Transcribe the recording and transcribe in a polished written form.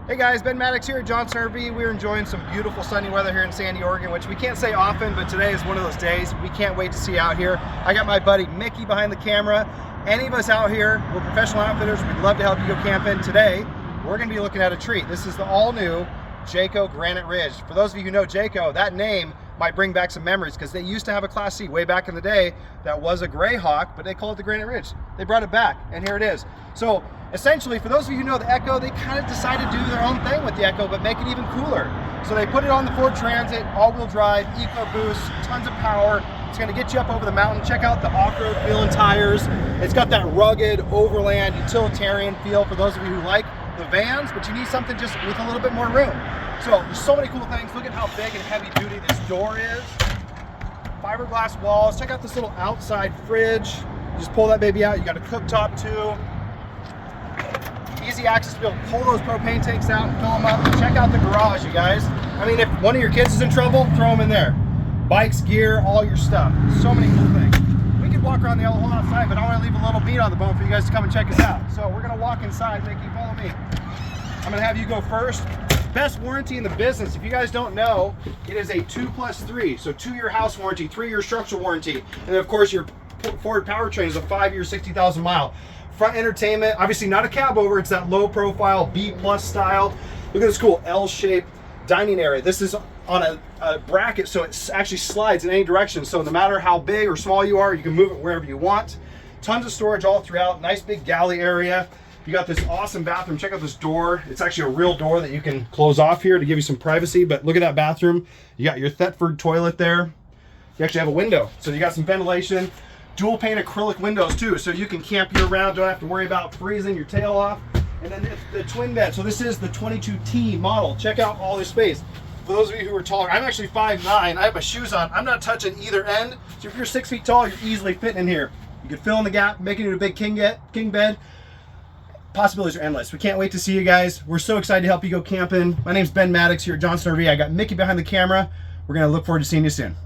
Hey guys, Ben Maddox here at Johnson RV. We're enjoying some beautiful sunny weather here in Sandy, Oregon, which we can't say often, but today is one of those days. We can't wait to see out here. I got my buddy Mickey behind the camera. Any of us out here, we're professional outfitters. We'd love to help you go camping. Today, we're gonna be looking at a treat. This is the all-new Jayco Granite Ridge. For those of you who know Jayco, that name might bring back some memories because they used to have a Class C way back in the day that was a gray hawk, but they called it the Granite Ridge. They brought it back, and here it is. So essentially, for those of you who know the Echo, they kind of decided to do their own thing with the Echo, but make it even cooler. So they put it on the Ford Transit, all-wheel drive, EcoBoost, tons of power. It's gonna get you up over the mountain. Check out the off-road feeling tires. It's got that rugged, overland, utilitarian feel for those of you who like the vans, but you need something just with a little bit more room. So there's so many cool things. Look at how big and heavy duty this door is. Fiberglass walls. Check out this little outside fridge. You just pull that baby out. You got a cooktop too. Easy access to be able to pull those propane tanks out and fill them up. Check out the garage, you guys. I mean, if one of your kids is in trouble, throw them in there. Bikes, gear, all your stuff. So many cool things. We could walk around the whole outside, but I want to leave a little meat on the bone for you guys to come and check us out. So we're gonna walk inside. Mickey, follow me. I'm gonna have you go first. Best warranty in the business. If you guys don't know, it is a 2+3. So 2-year house warranty, 3-year structural warranty. And then of course your Ford powertrain is a 5-year, 60,000 mile. Front entertainment, obviously not a cab over, it's that low profile B+ style. Look at this cool L-shaped dining area. This is on a bracket, so it actually slides in any direction. So no matter how big or small you are, you can move it wherever you want. Tons of storage all throughout, nice big galley area. You got this awesome bathroom. Check out this door. It's actually a real door that you can close off here to give you some privacy, but look at that bathroom. You got your Thetford toilet there. You actually have a window, so you got some ventilation. Dual pane acrylic windows too, so you can camp year round, don't have to worry about freezing your tail off. And then the twin bed. So this is the 22T model. Check out all this space. For those of you who are taller, I'm actually 5'9". I have my shoes on. I'm not touching either end. So if you're 6 feet tall, you're easily fitting in here. You can fill in the gap, making it a big king bed. Possibilities are endless. We can't wait to see you guys. We're so excited to help you go camping. My name's Ben Maddox here at Johnson RV. I got Mickey behind the camera. We're gonna look forward to seeing you soon.